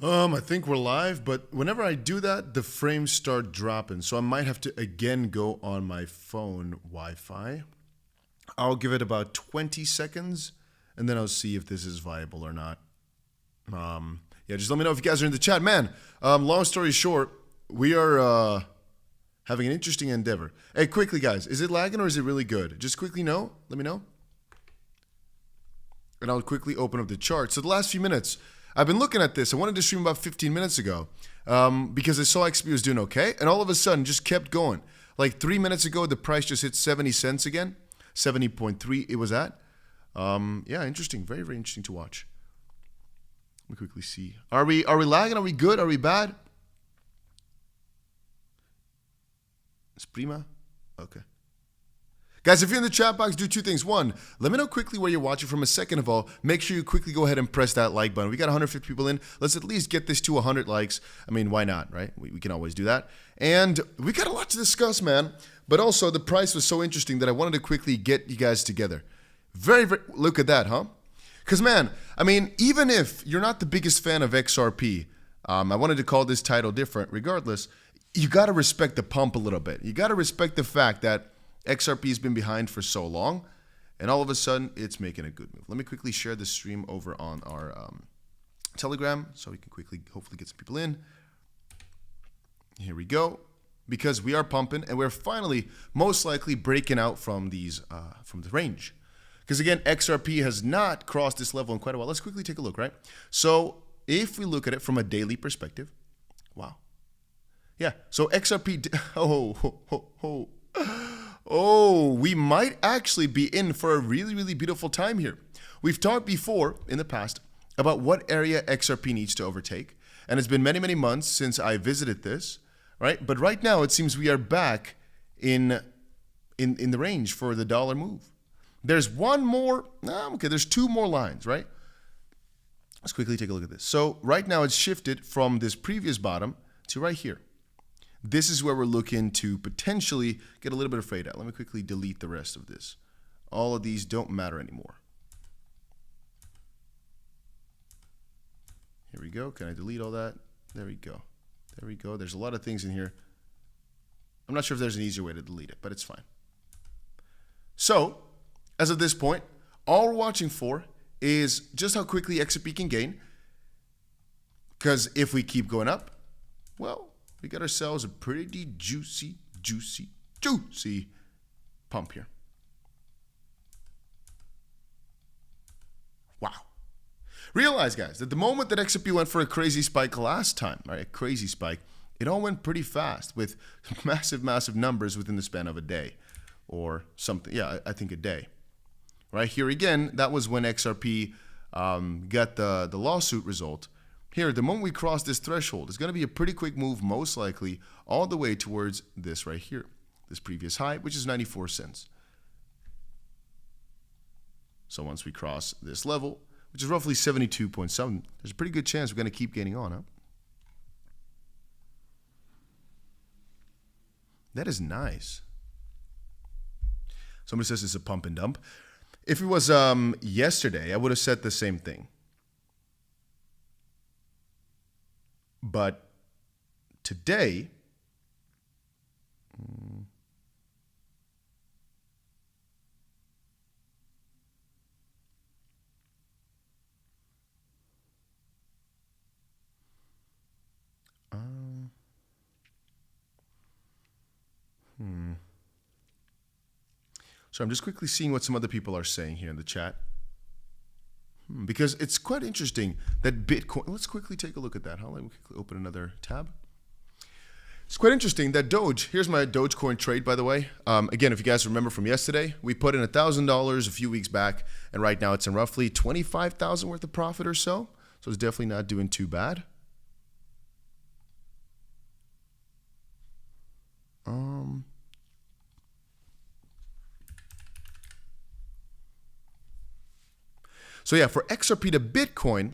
I think we're live, but whenever I do that, the frames start dropping. So I might have to again go on my phone Wi-Fi. I'll give it about 20 seconds, and then I'll see if this is viable or not. Yeah, just let me know if you guys are in the chat. Man, long story short, we are having an interesting endeavor. Hey, quickly, guys, is it lagging or is it really good? Just quickly know. Let me know. And I'll quickly open up the chart. So the last few minutes, I've been looking at this. I wanted to stream about 15 minutes ago because I saw XP was doing okay, and all of a sudden just kept going. Like 3 minutes ago, the price just hit 70 cents again, 70.3 it was at. Yeah, interesting. Very, very interesting to watch. Let me quickly see. Are we lagging? Are we good? Are we bad? It's prima. Okay. Guys, if you're in the chat box, do two things. One, let me know quickly where you're watching from. A second of all, make sure you quickly go ahead and press that like button. We got 150 people in. Let's at least get this to 100 likes. I mean, why not, right? We can always do that. And we got a lot to discuss, man. But also, the price was so interesting that I wanted to quickly get you guys together. Very, very, look at that, huh? Because, man, I mean, even if you're not the biggest fan of XRP, I wanted to call this title different. Regardless, you got to respect the pump a little bit. You got to respect the fact that XRP has been behind for so long, and all of a sudden, it's making a good move. Let me quickly share the stream over on our Telegram so we can quickly, hopefully, get some people in. Here we go. Because we are pumping, and we're finally, most likely, breaking out from these, from the range. Because, again, XRP has not crossed this level in quite a while. Let's quickly take a look, right? So, if we look at it from a daily perspective, wow. Yeah, so XRP, oh, we might actually be in for a really, really beautiful time here. We've talked before in the past about what area XRP needs to overtake. And it's been many, many months since I visited this, right? But right now, it seems we are back in the range for the dollar move. There's one more, okay, there's two more lines, right? Let's quickly take a look at this. So right now, it's shifted from this previous bottom to right here. This is where we're looking to potentially get a little bit of fade out. Let me quickly delete the rest of this. All of these don't matter anymore. Here we go. Can I delete all that? There we go. There we go. There's a lot of things in here. I'm not sure if there's an easier way to delete it, but it's fine. So, as of this point, all we're watching for is just how quickly XRP can gain. Because if we keep going up, well, we got ourselves a pretty juicy pump here. Wow. Realize, guys, that the moment that XRP went for a crazy spike last time, right, a crazy spike, it all went pretty fast with massive, massive numbers within the span of a day or something. Yeah, I think a day. Right here again, that was when XRP got the lawsuit result. Here, the moment we cross this threshold, it's going to be a pretty quick move, most likely, all the way towards this right here, this previous high, which is 94 cents. So once we cross this level, which is roughly 72.7, there's a pretty good chance we're going to keep gaining on, huh? That is nice. Somebody says it's a pump and dump. If it was yesterday, I would have said the same thing. But today, so I'm just quickly seeing what some other people are saying here in the chat. Because it's quite interesting that Bitcoin, let's quickly take a look at that. Let me quickly open another tab. It's quite interesting that Doge, here's my Dogecoin trade, by the way. Again, if you guys remember from yesterday, we put in $1,000 a few weeks back, and right now it's in roughly 25,000 worth of profit or so. So it's definitely not doing too bad. So yeah, for XRP to Bitcoin,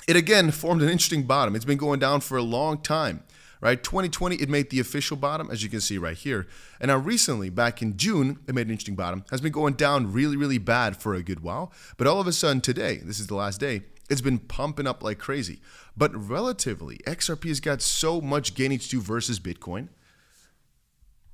it again formed an interesting bottom. It's been going down for a long time, right? 2020, it made the official bottom, as you can see right here. And now recently, back in June, it made an interesting bottom. Has been going down really, really bad for a good while. But all of a sudden today, this is the last day, It's been pumping up like crazy. But relatively, XRP has got so much gaining to do versus Bitcoin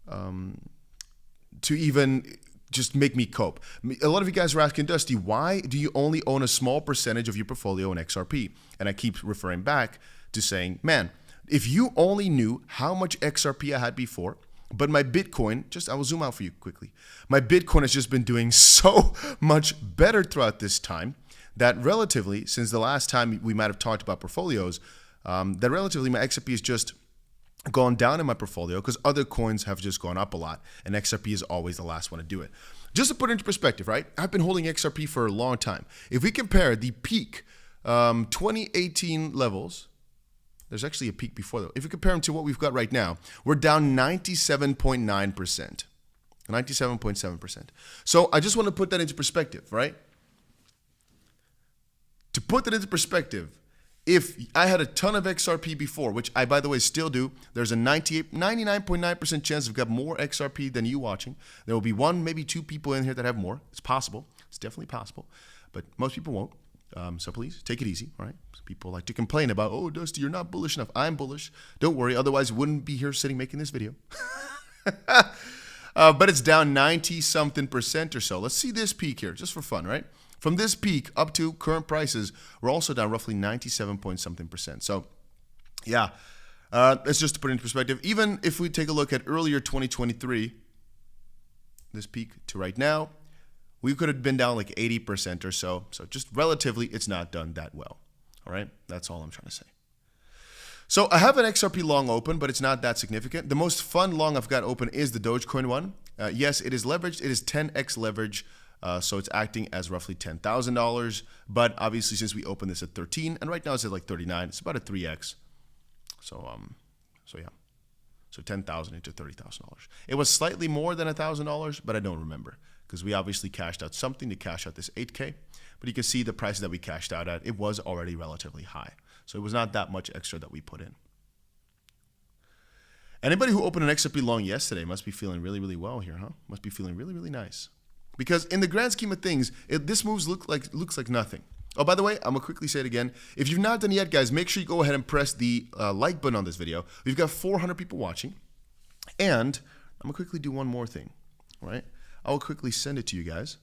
to even just make me cope. A lot of you guys are asking, Dusty, why do you only own a small percentage of your portfolio in XRP? And I keep referring back to saying, man, if you only knew how much XRP I had before, but my Bitcoin, I will zoom out for you quickly. My Bitcoin has just been doing so much better throughout this time that relatively, since the last time we might have talked about portfolios, that relatively my XRP has just gone down in my portfolio because other coins have just gone up a lot, and XRP is always the last one to do it. Just to put it into perspective, right? I've been holding XRP for a long time. If we compare the peak 2018 levels, there's actually a peak before though. If you compare them to what we've got right now, we're down 97.9%, 97.7%. So I just want to put that into perspective, right? To put that into perspective, if I had a ton of XRP before, which I, by the way, still do, there's a 99.9% chance I've got more XRP than you watching. There will be one, maybe two people in here that have more. It's possible. It's definitely possible. But most people won't. So please take it easy, all right? People like to complain about, oh, Dusty, you're not bullish enough. I'm bullish. Don't worry. Otherwise, I wouldn't be here sitting making this video. But it's down 90-something% or so. Let's see this peak here, just for fun, right? From this peak up to current prices, we're also down roughly 97-point-something%. So, yeah, that's just to put it into perspective. Even if we take a look at earlier 2023, this peak to right now, we could have been down like 80% or so. So just relatively, it's not done that well. All right, that's all I'm trying to say. So I have an XRP long open, but it's not that significant. The most fun long I've got open is the Dogecoin one. Yes, it is leveraged. It is 10x leverage. So it's acting as roughly $10,000. But obviously, since we opened this at 13, and right now it's at like 39, it's about a 3x. So yeah. So $10,000 into $30,000. It was slightly more than $1,000, but I don't remember because we obviously cashed out something to cash out this 8K. But you can see the price that we cashed out at, it was already relatively high. So it was not that much extra that we put in. Anybody who opened an XRP long yesterday must be feeling really, really well here, huh? Must be feeling really, really nice. Because in the grand scheme of things, this moves looks like nothing. Oh, by the way, I'm going to quickly say it again. If you've not done it yet, guys, make sure you go ahead and press the like button on this video. We've got 400 people watching. And I'm going to quickly do one more thing, all right? I will quickly send it to you guys.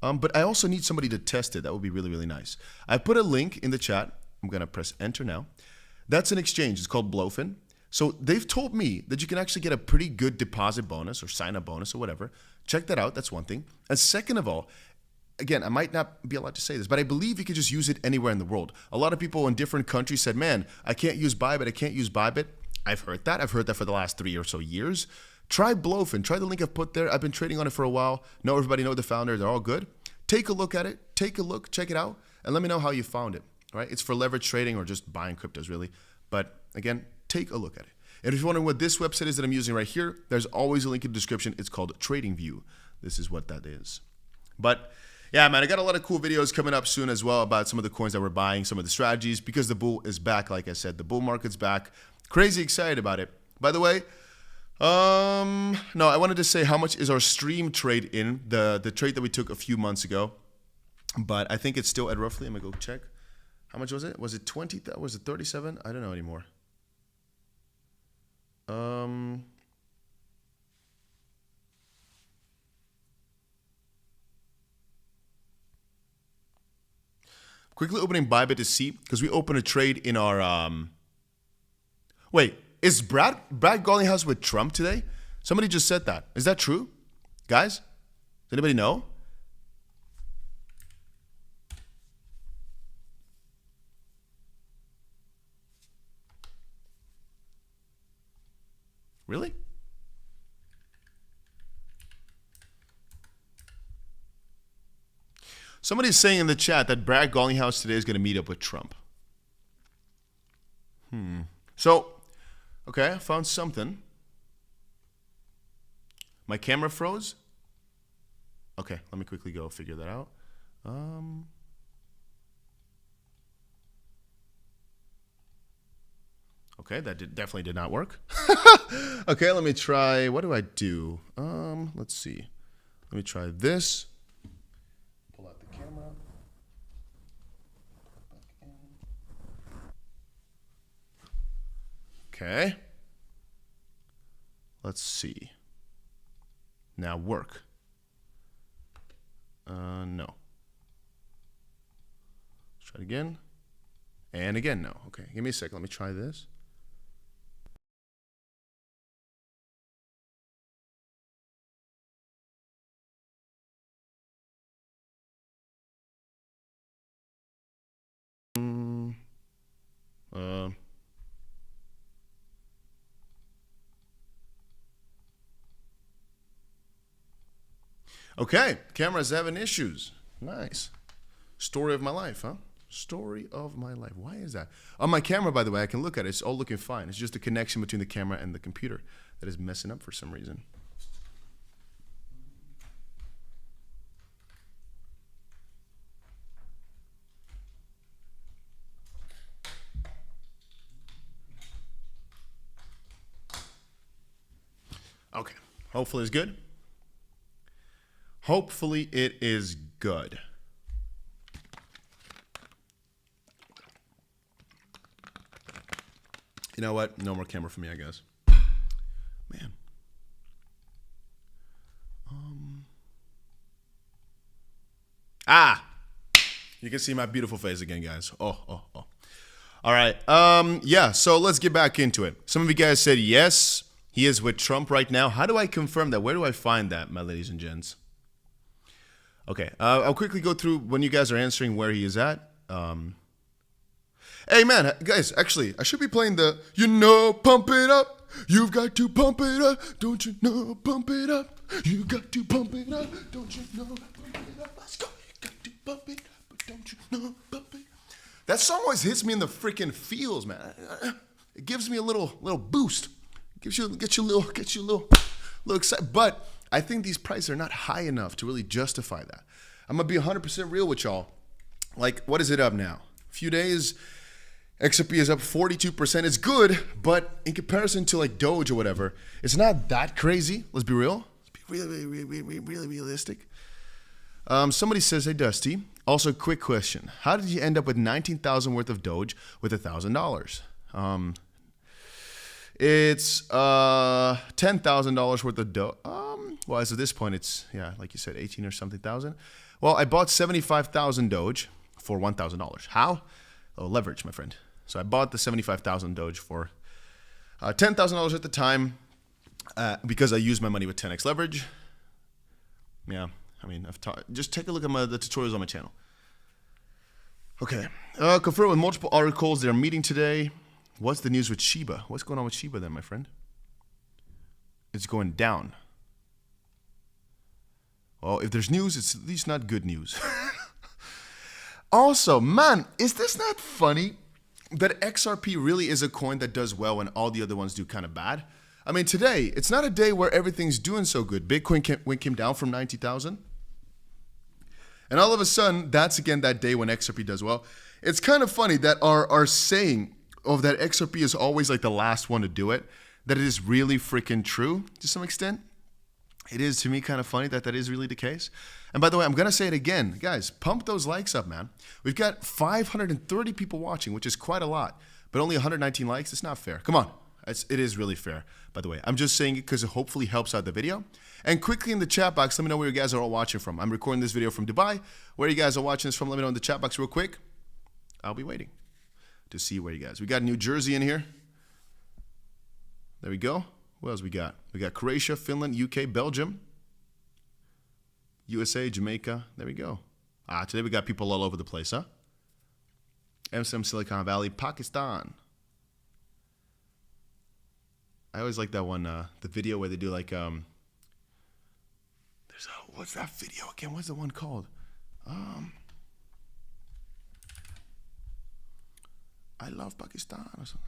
But I also need somebody to test it. That would be really, really nice. I put a link in the chat. I'm going to press enter now. That's an exchange. It's called Blowfin. So they've told me that you can actually get a pretty good deposit bonus or sign-up bonus or whatever. Check that out. That's one thing. And second of all, again, I might not be allowed to say this, but I believe you could just use it anywhere in the world. A lot of people in different countries said, man, I can't use Bybit. I can't use Bybit. I've heard that. I've heard that for the last 3 or so years. Try Blowfin. Try the link I've put there. I've been trading on it for a while. Know everybody, know the founder. They're all good. Take a look at it. Take a look. Check it out. And let me know how you found it. All right? It's for leverage trading or just buying cryptos, really. But again, take a look at it. And if you're wondering what this website is that I'm using right here, there's always a link in the description. It's called TradingView. This is what that is. But yeah, man, I got a lot of cool videos coming up soon as well about some of the coins that we're buying, some of the strategies, because the bull is back. Like I said, the bull market's back. Crazy excited about it. By the way, no, I wanted to say how much is our stream trade in, the trade that we took a few months ago. But I think it's still at roughly, I'm going to go check. How much was it? Was it 20? Was it 37? I don't know anymore. Quickly opening Bybit to see, because we opened a trade in our, wait, is Brad Garlinghouse with Trump today? Somebody just said that. Is that true? Guys? Does anybody know? Really? Somebody's saying in the chat that Brad Garlinghouse today is going to meet up with Trump. So, okay, I found something. My camera froze. Okay, let me quickly go figure that out. Okay, that definitely did not work. Okay, let me try. What do I do? Let's see. Let me try this. Pull out the camera. Okay. Let's see. Now work. No. Let's try it again. And again, no. Okay, give me a second. Let me try this. Okay, camera's having issues. Nice. Story of my life, huh? Story of my life. Why is that? On my camera, by the way, I can look at it. It's all looking fine. It's just the connection between the camera and the computer that is messing up for some reason. Okay, hopefully it's good. Hopefully it is good. You know what? No more camera for me, I guess. Man. You can see my beautiful face again, guys. Oh. All right. Yeah, so let's get back into it. Some of you guys said yes, he is with Trump right now. How do I confirm that? Where do I find that, my ladies and gents? Okay, I'll quickly go through when you guys are answering where he is at. Hey, man, guys, actually, I should be playing the, you know, pump it up. You've got to pump it up. Don't you know, pump it up. You got to pump it up. Don't you know, pump it up. Let's go. You got to pump it up. But don't you know, pump it up. That song always hits me in the freaking feels, man. It gives me a little boost. Gets you a little excited. But I think these prices are not high enough to really justify that. I'm going to be 100% real with y'all. Like, what is it up now? A few days, XRP is up 42%. It's good, but in comparison to like Doge or whatever, it's not that crazy. Let's be real. Let's be really realistic. Somebody says, hey, Dusty. Also, quick question. How did you end up with 19,000 worth of Doge with $1,000? It's $10,000 worth of Doge. Well, as of this point, it's, yeah, like you said, 18 or something thousand. Well, I bought 75,000 Doge for $1,000. How? Oh, leverage, my friend. So I bought the 75,000 Doge for $10,000 at the time because I used my money with 10x leverage. Yeah, I mean, just take a look at the tutorials on my channel. Okay, confirm with multiple articles. They're meeting today. What's the news with SHIB? What's going on with SHIB then, my friend? It's going down. Well, if there's news, it's at least not good news. Also, man, is this not funny that XRP really is a coin that does well when all the other ones do kind of bad? I mean, today, it's not a day where everything's doing so good. Bitcoin came down from 90,000. And all of a sudden, that's again that day when XRP does well. It's kind of funny that our saying of that XRP is always like the last one to do it, that it is really freaking true to some extent. It is, to me, kind of funny that that is really the case. And by the way, I'm going to say it again. Guys, pump those likes up, man. We've got 530 people watching, which is quite a lot, but only 119 likes. It's not fair. Come on. It is really fair, by the way. I'm just saying it because it hopefully helps out the video. And quickly in the chat box, let me know where you guys are all watching from. I'm recording this video from Dubai. Where you guys are watching this from, let me know in the chat box real quick. I'll be waiting to see where you guys. We got New Jersey in here. There we go. What else we got? We got Croatia, Finland, UK, Belgium, USA, Jamaica. There we go. Today we got people all over the place, huh? Amsterdam, Silicon Valley, Pakistan. I always like that one, the video where they do like, what's that video again? What's the one called? I love Pakistan or something.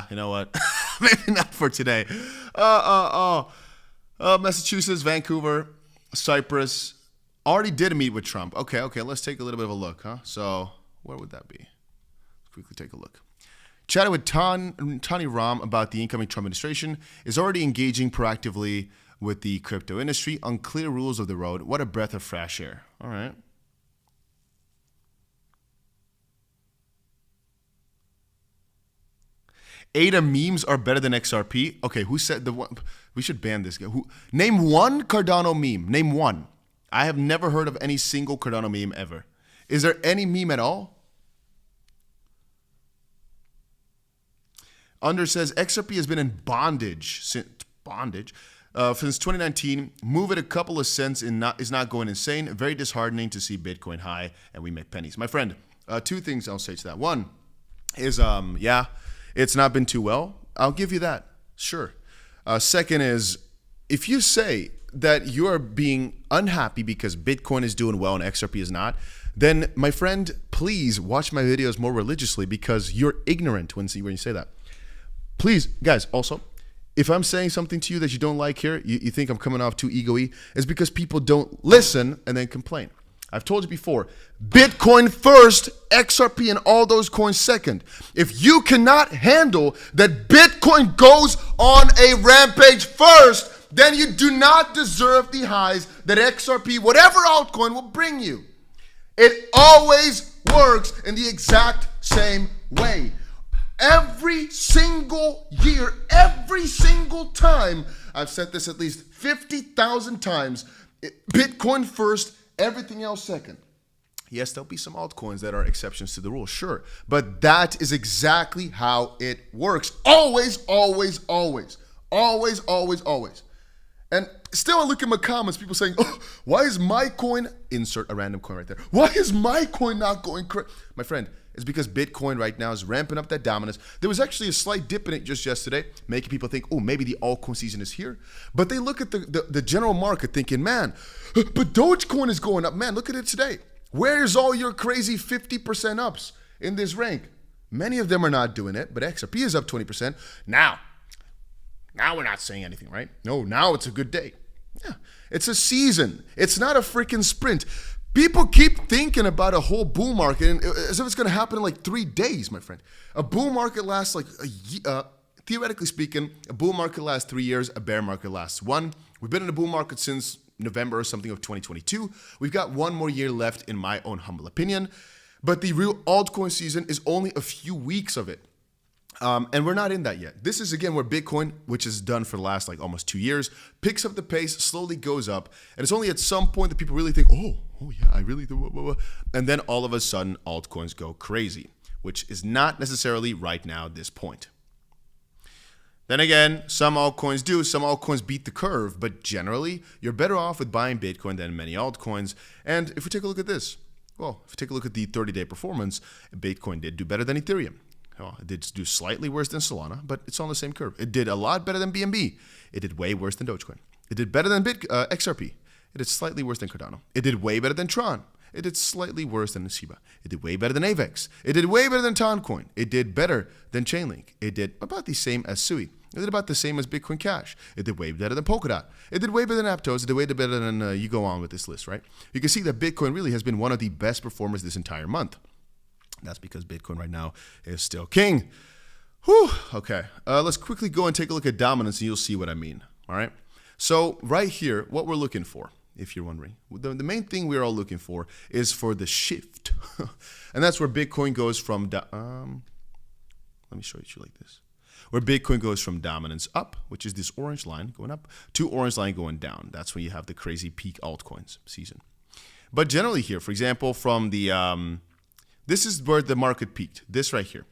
You know what? Maybe not for today. Massachusetts, Vancouver, Cyprus. Already did meet with Trump. Okay, let's take a little bit of a look, huh? So, where would that be? Let's quickly take a look. Chatted with 𝗕𝗘𝗪𝗏 about the incoming Trump administration. Is already engaging proactively with the crypto industry. Unclear rules of the road. What a breath of fresh air. All right. ADA memes are better than XRP. Okay, who said the one? We should ban this guy. Name one Cardano meme. Name one. I have never heard of any single Cardano meme ever. Is there any meme at all? Under says XRP has been in bondage since 2019. Move it a couple of cents is not going insane. Very disheartening to see Bitcoin high and we make pennies. My friend, two things I'll say to that. One is yeah, it's not been too well. I'll give you that. Sure. Second is, if you say that you are being unhappy because Bitcoin is doing well and XRP is not, then my friend, please watch my videos more religiously because you're ignorant when you say that. Please, guys, also, if I'm saying something to you that you don't like here, you think I'm coming off too ego-y, it's because people don't listen and then complain. I've told you before, Bitcoin first, XRP and all those coins second. If you cannot handle that Bitcoin goes on a rampage first, then you do not deserve the highs that XRP, whatever altcoin, will bring you. It always works in the exact same way. Every single year, every single time, I've said this at least 50,000 times, Bitcoin first, everything else second. Yes, there'll be some altcoins that are exceptions to the rule, sure. But that is exactly how it works. Always, always, always. Always, always, always. And still I look at my comments, people saying, oh, why is my coin, insert a random coin right there. Why is my coin not going crazy? My friend, it's because Bitcoin right now is ramping up that dominance. There was actually a slight dip in it just yesterday, making people think, oh, maybe the altcoin season is here. But they look at the general market thinking, man, but Dogecoin is going up. Man, look at it today. Where's all your crazy 50% ups in this rank? Many of them are not doing it, but XRP is up 20%. Now we're not saying anything, right? No, now it's a good day. Yeah, it's a season. It's not a freaking sprint. People keep thinking about a whole bull market as if it's going to happen in like 3 days, my friend. A bull market lasts like theoretically speaking, a bull market lasts 3 years, a bear market lasts 1. We've been in a bull market since November or something of 2022. We've got 1 more year left in my own humble opinion, but the real altcoin season is only a few weeks of it. And we're not in that yet. This is, again, where Bitcoin, which is done for the last like almost 2 years, picks up the pace, slowly goes up. And it's only at some point that people really think, oh yeah, I really do. And then all of a sudden, altcoins go crazy, which is not necessarily right now at this point. Then again, some altcoins do. Some altcoins beat the curve. But generally, you're better off with buying Bitcoin than many altcoins. And if we take a look at this, well, if we take a look at the 30-day performance, Bitcoin did do better than Ethereum. Oh, it did do slightly worse than Solana, but it's on the same curve. It did a lot better than BNB. It did way worse than Dogecoin. It did better than XRP. It did slightly worse than Cardano. It did way better than Tron. It did slightly worse than SHIB. It did way better than AVAX. It did way better than Toncoin. It did better than Chainlink. It did about the same as SUI. It did about the same as Bitcoin Cash. It did way better than Polkadot. It did way better than Aptos. It did way better than you go on with this list, right? You can see that Bitcoin really has been one of the best performers this entire month. That's because Bitcoin right now is still king. Whew. Okay, let's quickly go and take a look at dominance and you'll see what I mean, all right? So right here, what we're looking for, if you're wondering, the main thing we're all looking for is for the shift. And that's where Bitcoin goes from, let me show you like this. Where Bitcoin goes from dominance up, which is this orange line going up, to orange line going down. That's when you have the crazy peak altcoins season. But generally here, for example, from the, this is where the market peaked, this right here.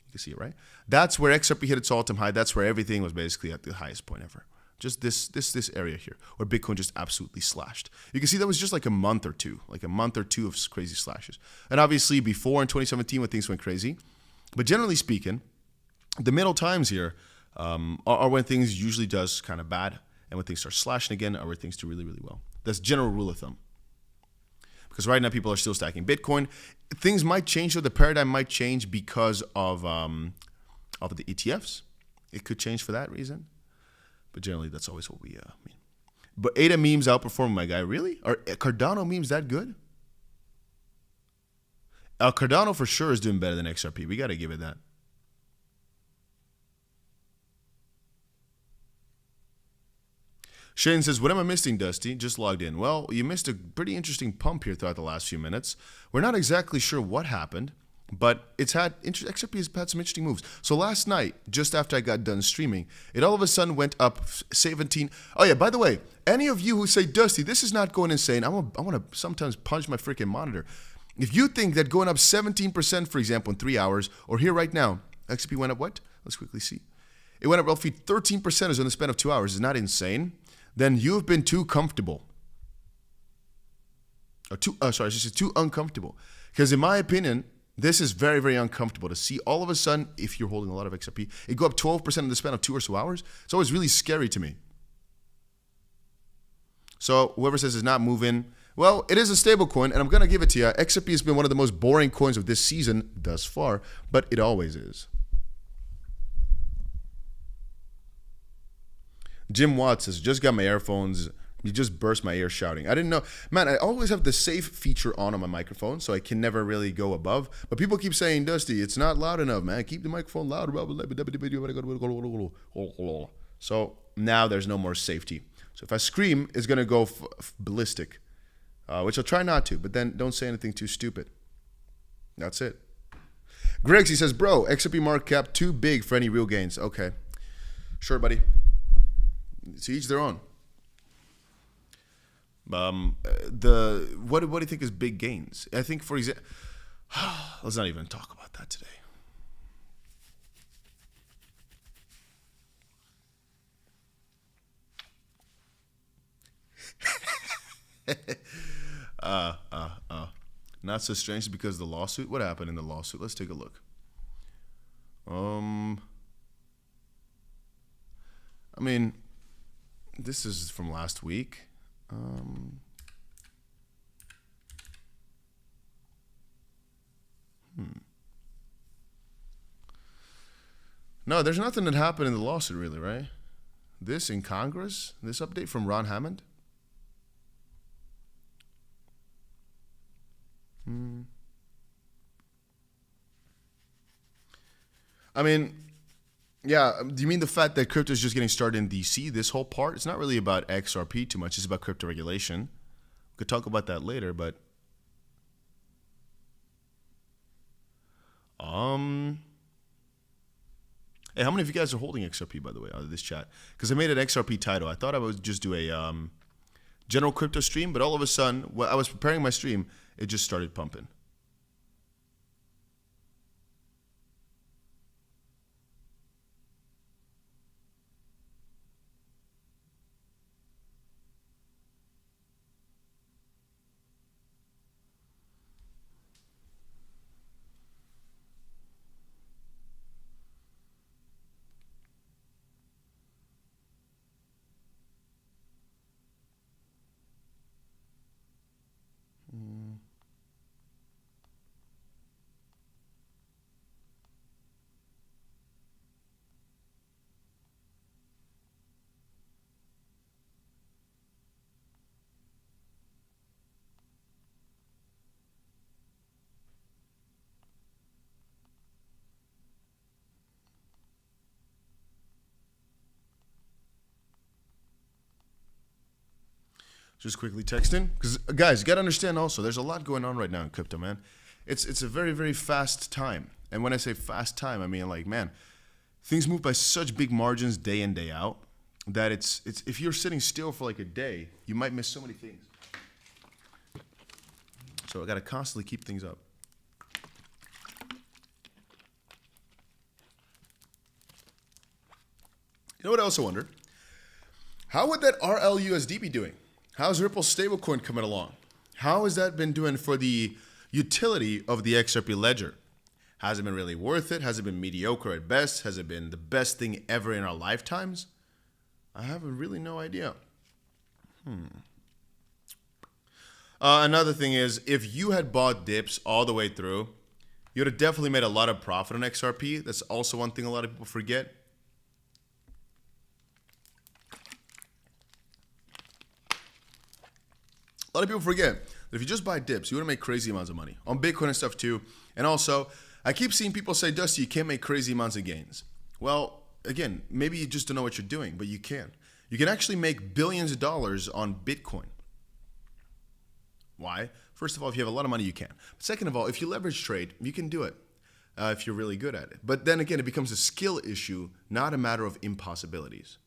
You can see it, right? That's where XRP hit its all-time high. That's where everything was basically at the highest point ever. Just this area here, where Bitcoin just absolutely slashed. You can see that was just like a month or two of crazy slashes. And obviously before in 2017 when things went crazy. But generally speaking, the middle times here are when things usually does kind of bad. And when things start slashing again are where things do really, really well. That's general rule of thumb. Because right now people are still stacking Bitcoin. Things might change, though. The paradigm might change because of the ETFs. It could change for that reason. But generally, that's always what we mean. But ADA memes outperforming, my guy. Really? Are Cardano memes that good? Cardano for sure is doing better than XRP. We got to give it that. Shane says, what am I missing, Dusty? Just logged in. Well, you missed a pretty interesting pump here throughout the last few minutes. We're not exactly sure what happened, but XRP has had some interesting moves. So last night, just after I got done streaming, it all of a sudden went up 17. Oh yeah, by the way, any of you who say, Dusty, this is not going insane, I want to sometimes punch my freaking monitor. If you think that going up 17%, for example, in 3 hours, or here right now, XRP went up what? Let's quickly see. It went up roughly 13% in the span of 2 hours. Is not insane? Then you've been too comfortable. Or too uncomfortable. Because in my opinion, this is very, very uncomfortable to see all of a sudden, if you're holding a lot of XRP, it go up 12% in the span of 2 or so hours. It's always really scary to me. So whoever says it's not moving, well, it is a stable coin, and I'm going to give it to you. XRP has been one of the most boring coins of this season thus far, but it always is. Jim Watts says, just got my earphones. You just burst my ear shouting. I didn't know. Man, I always have the safe feature on my microphone, so I can never really go above. But people keep saying, Dusty, it's not loud enough, man. Keep the microphone loud. So now there's no more safety. So if I scream, it's going to go ballistic, which I'll try not to, but then don't say anything too stupid. That's it. Greg, he says, bro, XRP market cap too big for any real gains. Okay. Sure, buddy. To each their own. What do you think is big gains? I think, for example, let's not even talk about that today. Not so strange because of the lawsuit. What happened in the lawsuit? Let's take a look. I mean, this is from last week. No, there's nothing that happened in the lawsuit, really, right? This in Congress, this update from Ron Hammond. I mean, yeah, do you mean the fact that crypto is just getting started in DC, this whole part? It's not really about XRP too much. It's about crypto regulation. We could talk about that later, but... Hey, how many of you guys are holding XRP, by the way, out of this chat? Because I made an XRP title. I thought I would just do a general crypto stream, but all of a sudden, while I was preparing my stream, it just started pumping. Just quickly texting, because guys, you got to understand also, there's a lot going on right now in crypto, man. It's a very, very fast time. And when I say fast time, I mean, like, man, things move by such big margins day in, day out, that it's if you're sitting still for like a day, you might miss so many things. So I got to constantly keep things up. You know what I also wonder? How would that RLUSD be doing? How's Ripple's stablecoin coming along? How has that been doing for the utility of the XRP ledger? Has it been really worth it? Has it been mediocre at best? Has it been the best thing ever in our lifetimes? I have really no idea. Another thing is, if you had bought dips all the way through, you would have definitely made a lot of profit on XRP. That's also one thing a lot of people forget. A lot of people forget that if you just buy dips, you want to make crazy amounts of money on Bitcoin and stuff too. And also, I keep seeing people say, Dusty, you can't make crazy amounts of gains. Well, again, maybe you just don't know what you're doing, but you can. You can actually make billions of dollars on Bitcoin. Why? First of all, if you have a lot of money, you can. But second of all, if you leverage trade, you can do it if you're really good at it. But then again, it becomes a skill issue, not a matter of impossibilities.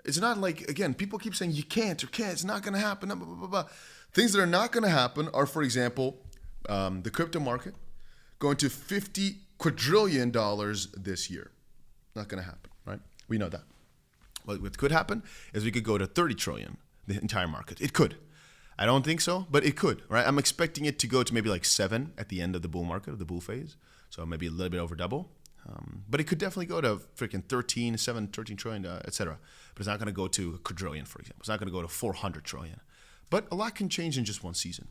It's not like, again, people keep saying you can't or can't, it's not going to happen, blah, blah, blah, blah. Things that are not going to happen are, for example, the crypto market going to $50 quadrillion this year. Not going to happen, right? We know that. What could happen is we could go to 30 trillion, the entire market. It could. I don't think so, but it could, right? I'm expecting it to go to maybe like 7 at the end of the bull market, of the bull phase. So maybe a little bit over double. But it could definitely go to freaking 13 trillion, etc. But it's not going to go to a quadrillion, for example. It's not going to go to 400 trillion. But a lot can change in just one season.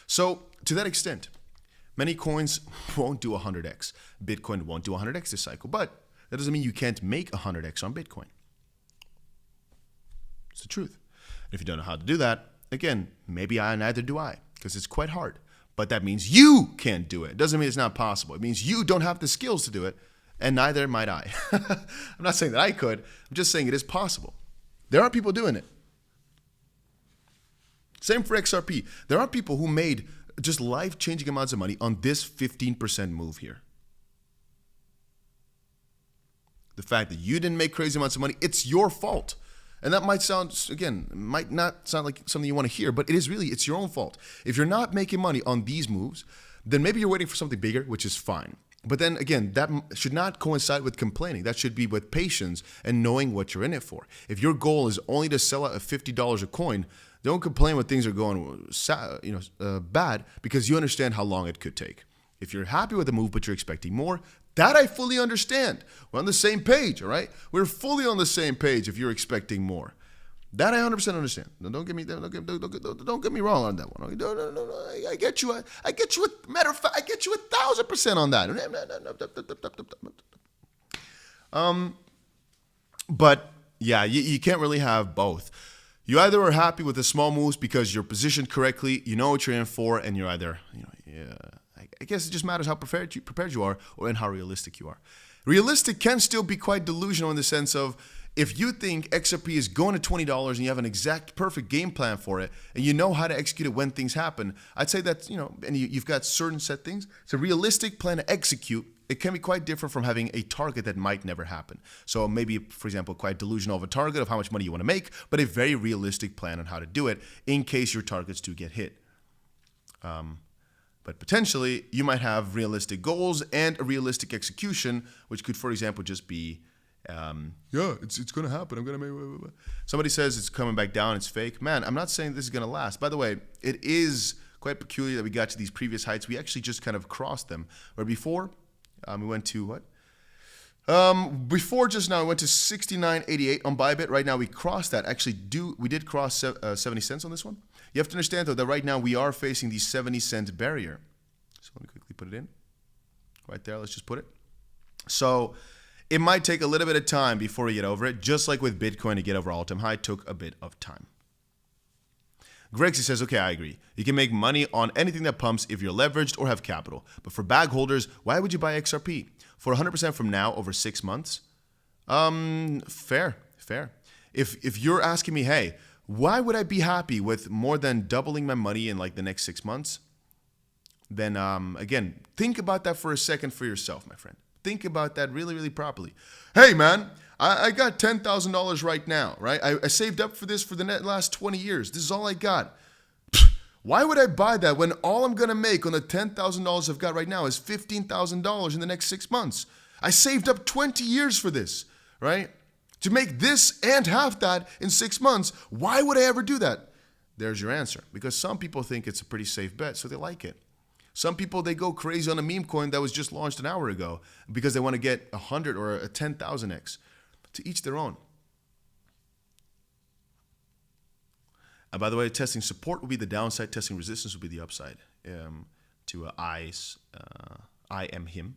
So to that extent, many coins won't do 100x. Bitcoin won't do 100x this cycle, but that doesn't mean you can't make 100x on Bitcoin. It's the truth. And if you don't know how to do that, again, maybe neither do I, because it's quite hard. But that means you can't do it. It doesn't mean it's not possible. It means you don't have the skills to do it, and neither might I. I'm not saying that I could. I'm just saying it is possible. There are people doing it. Same for XRP. There are people who made just life-changing amounts of money on this 15% move here. The fact that you didn't make crazy amounts of money, it's your fault. And that might sound, again, might not sound like something you want to hear, but it is really, it's your own fault. If you're not making money on these moves, then maybe you're waiting for something bigger, which is fine. But then again, that should not coincide with complaining. That should be with patience and knowing what you're in it for. If your goal is only to sell at $50 a coin, don't complain when things are going bad, because you understand how long it could take. If you're happy with the move, but you're expecting more, that I fully understand. We're on the same page, all right? We're fully on the same page if you're expecting more. That I 100% understand. Don't get me wrong on that one. No. I get you. I get you. Matter of fact, I get you 1,000% on that. But yeah, you can't really have both. You either are happy with the small moves because you're positioned correctly, you know what you're in for, and you're either, I guess it just matters how prepared you are, and how realistic you are. Realistic can still be quite delusional in the sense of, if you think XRP is going to $20 and you have an exact perfect game plan for it, and you know how to execute it when things happen, I'd say that, and you've got certain set things. It's a realistic plan to execute. It can be quite different from having a target that might never happen. So maybe, for example, quite delusional of a target of how much money you want to make, but a very realistic plan on how to do it in case your targets do get hit. But potentially, you might have realistic goals and a realistic execution, which could, for example, just be, it's going to happen. I'm going to make. Somebody says it's coming back down. It's fake. Man, I'm not saying this is going to last. By the way, it is quite peculiar that we got to these previous heights. We actually just kind of crossed them. Where before, we went to what? Before just now, we went to 69.88 on Bybit. Right now, we crossed that. Actually, we did cross 70 cents on this one. You have to understand, though, that right now we are facing the 70-cent barrier. So let me quickly put it in. Right there, let's just put it. So it might take a little bit of time before we get over it. Just like with Bitcoin, to get over all-time high took a bit of time. Grexy says, okay, I agree. You can make money on anything that pumps if you're leveraged or have capital. But for bag holders, why would you buy XRP? For 100% from now over 6 months? Fair. If you're asking me, hey, why would I be happy with more than doubling my money in like the next 6 months? Then again, think about that for a second for yourself, my friend. Think about that really, really properly. Hey, man, I got $10,000 right now, right? I saved up for this for the last 20 years. This is all I got. Why would I buy that when all I'm going to make on the $10,000 I've got right now is $15,000 in the next 6 months? I saved up 20 years for this, right? To make this and half that in 6 months, why would I ever do that? There's your answer. Because some people think it's a pretty safe bet, so they like it. Some people, they go crazy on a meme coin that was just launched an hour ago because they want to get 100 or a 10,000x. To each their own. By the way, testing support will be the downside. Testing resistance will be the upside. To I am him.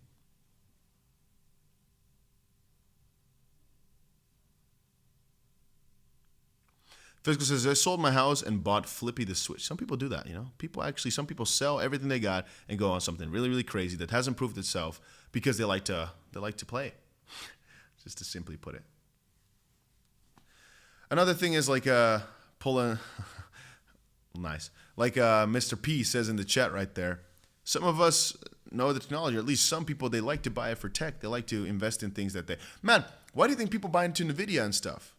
Physical says, I sold my house and bought Flippy the Switch. Some people do that, some people sell everything they got and go on something really, really crazy that hasn't proved itself because they like to play. Just to simply put it. Another thing is like pulling, nice. Like Mr. P says in the chat right there, some of us know the technology, or at least some people, they like to buy it for tech. They like to invest in things that they, man, why do you think people buy into NVIDIA and stuff?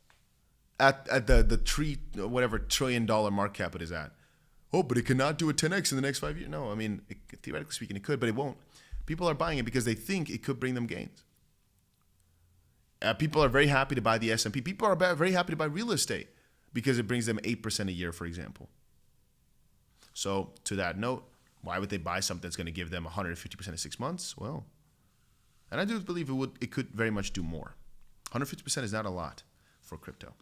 At the whatever $1 trillion market cap it is at. Oh, but it cannot do a 10x in the next 5 years. No, I mean, theoretically speaking, it could, but it won't. People are buying it because they think it could bring them gains. People are very happy to buy the S&P. People are very happy to buy real estate because it brings them 8% a year, for example. So to that note, why would they buy something that's going to give them 150% in 6 months? Well, and I do believe it could very much do more. 150% is not a lot for crypto.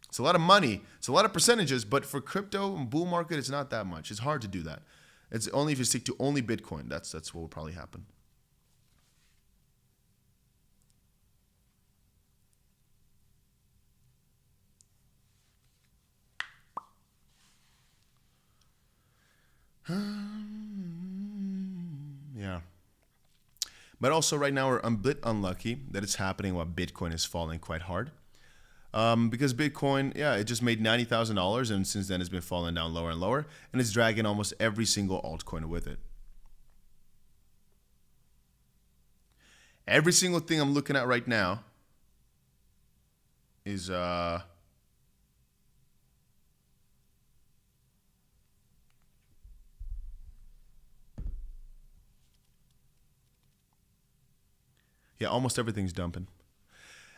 It's a lot of money. It's a lot of percentages, but for crypto and bull market, it's not that much. It's hard to do that. It's only if you stick to only Bitcoin. That's what will probably happen. Yeah. But also right now we're a bit unlucky that it's happening while Bitcoin is falling quite hard. Because Bitcoin, yeah, it just made $90,000 and since then it's been falling down lower and lower and it's dragging almost every single altcoin with it. Every single thing I'm looking at right now is yeah, almost everything's dumping.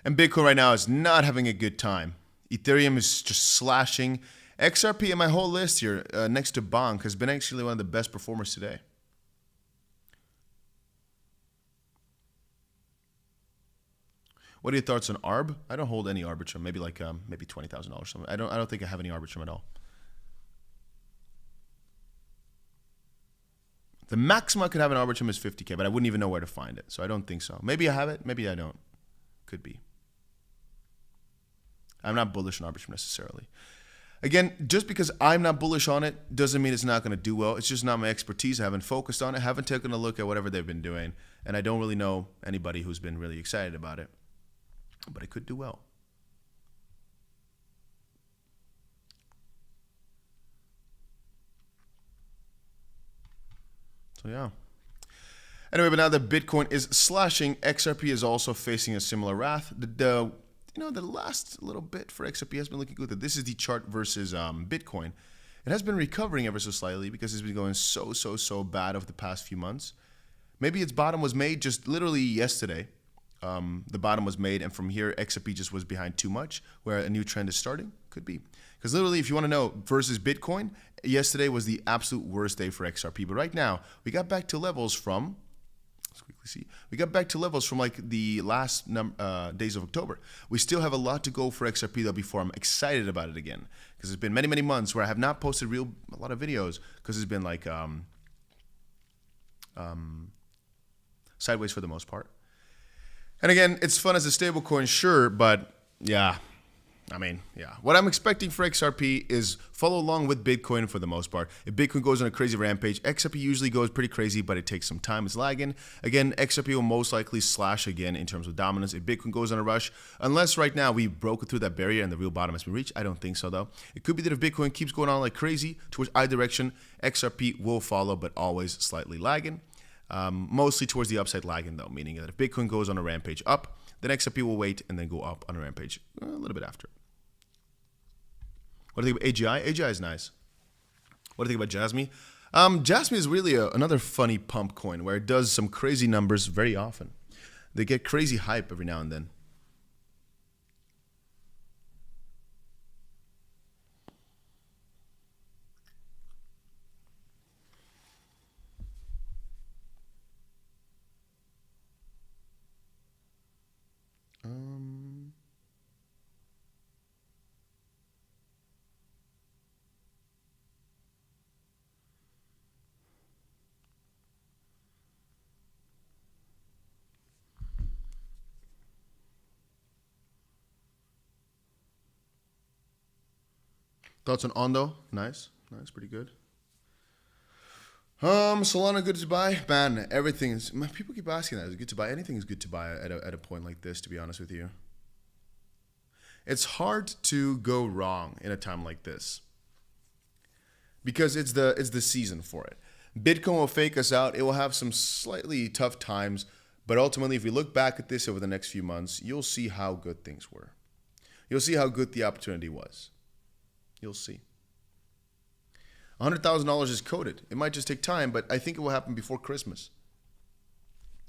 And Bitcoin right now is not having a good time. Ethereum is just slashing. XRP in my whole list here, next to BONK, has been actually one of the best performers today. What are your thoughts on ARB? I don't hold any Arbitrum. Maybe like maybe $20,000 or something. I don't think I have any Arbitrum at all. The maximum I could have an Arbitrum is 50K, but I wouldn't even know where to find it. So I don't think so. Maybe I have it. Maybe I don't. Could be. I'm not bullish on Arbitrum necessarily. Again, just because I'm not bullish on it doesn't mean it's not going to do well. It's just not my expertise. I haven't focused on it. I haven't taken a look at whatever they've been doing. And I don't really know anybody who's been really excited about it. But it could do well. So yeah. Anyway, but now that Bitcoin is slashing, XRP is also facing a similar wrath. The last little bit for XRP has been looking good. This is the chart versus Bitcoin. It has been recovering ever so slightly because it's been going so bad over the past few months. Maybe its bottom was made just literally yesterday. The bottom was made, and from here, XRP just was behind too much, where a new trend is starting. Could be. Because literally, if you want to know, versus Bitcoin, yesterday was the absolute worst day for XRP. But right now, we got back to levels from, let's quickly see, we got back to levels from like the last days of October. We still have a lot to go for XRP though before I'm excited about it again. Because it's been many months where I have not posted a lot of videos because it's been like sideways for the most part. And again, it's fun as a stable coin, sure, but yeah. I mean, yeah. What I'm expecting for XRP is follow along with Bitcoin for the most part. If Bitcoin goes on a crazy rampage, XRP usually goes pretty crazy, but it takes some time. It's lagging. Again, XRP will most likely slash again in terms of dominance if Bitcoin goes on a rush. Unless right now we broke through that barrier and the real bottom has been reached. I don't think so, though. It could be that if Bitcoin keeps going on like crazy towards either direction, XRP will follow, but always slightly lagging. Mostly towards the upside lagging, though, meaning that if Bitcoin goes on a rampage up, then XRP will wait and then go up on a rampage a little bit after. What do you think about AGI? AGI is nice. What do you think about Jasmy? Jasmy is really another funny pump coin where it does some crazy numbers very often. They get crazy hype every now and then. Thoughts on Ondo? Nice, pretty good. Solana good to buy? Man, everything is. Man, people keep asking that. Is it good to buy? Anything is good to buy at a point like this. To be honest with you, It's hard to go wrong in a time like this because it's the season for it. Bitcoin will fake us out. It will have some slightly tough times, but ultimately, if we look back at this over the next few months, you'll see how good things were. You'll see how good the opportunity was. You'll see. $100,000 is coded. It might just take time, but I think it will happen before Christmas.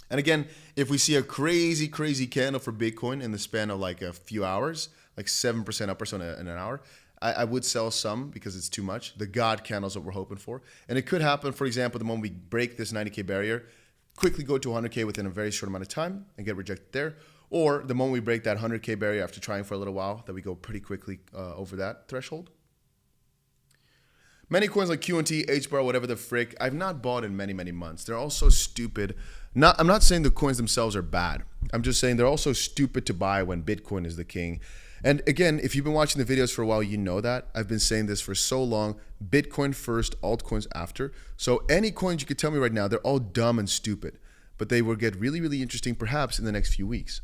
And again, if we see a crazy, crazy candle for Bitcoin in the span of like a few hours, like 7% up or so in an hour, I would sell some because it's too much. The God candles that we're hoping for. And it could happen, for example, the moment we break this 90K barrier, quickly go to 100K within a very short amount of time and get rejected there. Or the moment we break that 100K barrier after trying for a little while, that we go pretty quickly over that threshold. Many coins like QNT, HBAR, whatever the frick, I've not bought in many, many months. They're all so stupid. I'm not saying the coins themselves are bad. I'm just saying they're also stupid to buy when Bitcoin is the king. And again, if you've been watching the videos for a while, you know that. I've been saying this for so long. Bitcoin first, altcoins after. So any coins you could tell me right now, they're all dumb and stupid. But they will get really, really interesting perhaps in the next few weeks.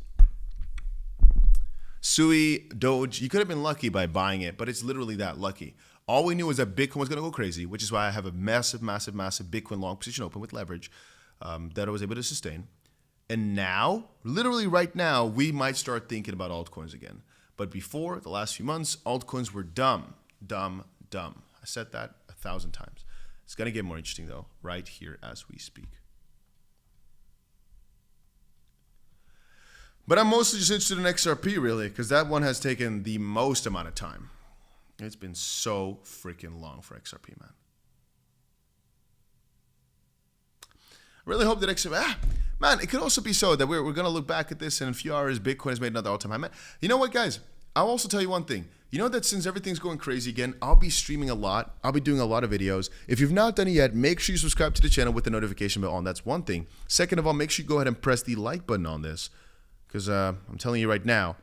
SUI, DOGE, you could have been lucky by buying it, but it's literally that lucky. All we knew was that Bitcoin was going to go crazy, which is why I have a massive, massive, massive Bitcoin long position open with leverage that I was able to sustain. And now, literally right now, we might start thinking about altcoins again. But before, the last few months, altcoins were dumb, dumb, dumb. I said that 1,000 times. It's going to get more interesting, though, right here as we speak. But I'm mostly just interested in XRP, really, because that one has taken the most amount of time. It's been so freaking long for XRP, man. I really hope that XRP... man, it could also be so that we're going to look back at this and in a few hours, Bitcoin has made another all-time high. Man, you know what, guys? I'll also tell you one thing. You know that since everything's going crazy again, I'll be streaming a lot. I'll be doing a lot of videos. If you've not done it yet, make sure you subscribe to the channel with the notification bell on. That's one thing. Second of all, make sure you go ahead and press the like button on this because I'm telling you right now,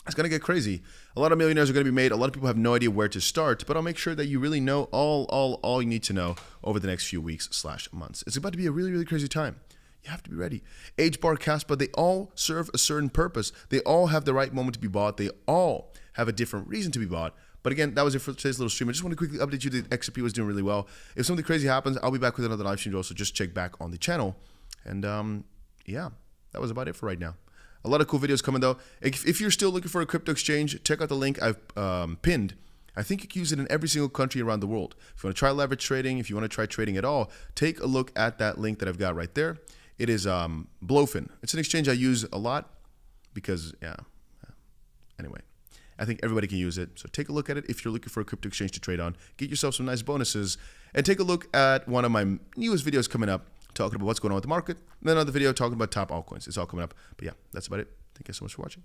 it's going to get crazy. A lot of millionaires are going to be made. A lot of people have no idea where to start, but I'll make sure that you really know all you need to know over the next few weeks/months. It's about to be a really, really crazy time. You have to be ready. HBAR, CASPA, they all serve a certain purpose. They all have the right moment to be bought. They all have a different reason to be bought. But again, that was it for today's little stream. I just want to quickly update you that XRP was doing really well. If something crazy happens, I'll be back with another live stream. Also, just check back on the channel. And yeah, that was about it for right now. A lot of cool videos coming though. If you're still looking for a crypto exchange, check out the link I've pinned. I think you can use it in every single country around the world. If you want to try leverage trading, if you want to try trading at all, take a look at that link that I've got right there. It is Blowfin. It's an exchange I use a lot because, yeah. Anyway, I think everybody can use it. So take a look at it if you're looking for a crypto exchange to trade on. Get yourself some nice bonuses. And take a look at one of my newest videos coming up, talking about what's going on with the market. And then another video talking about top altcoins. It's all coming up. But yeah, that's about it. Thank you so much for watching.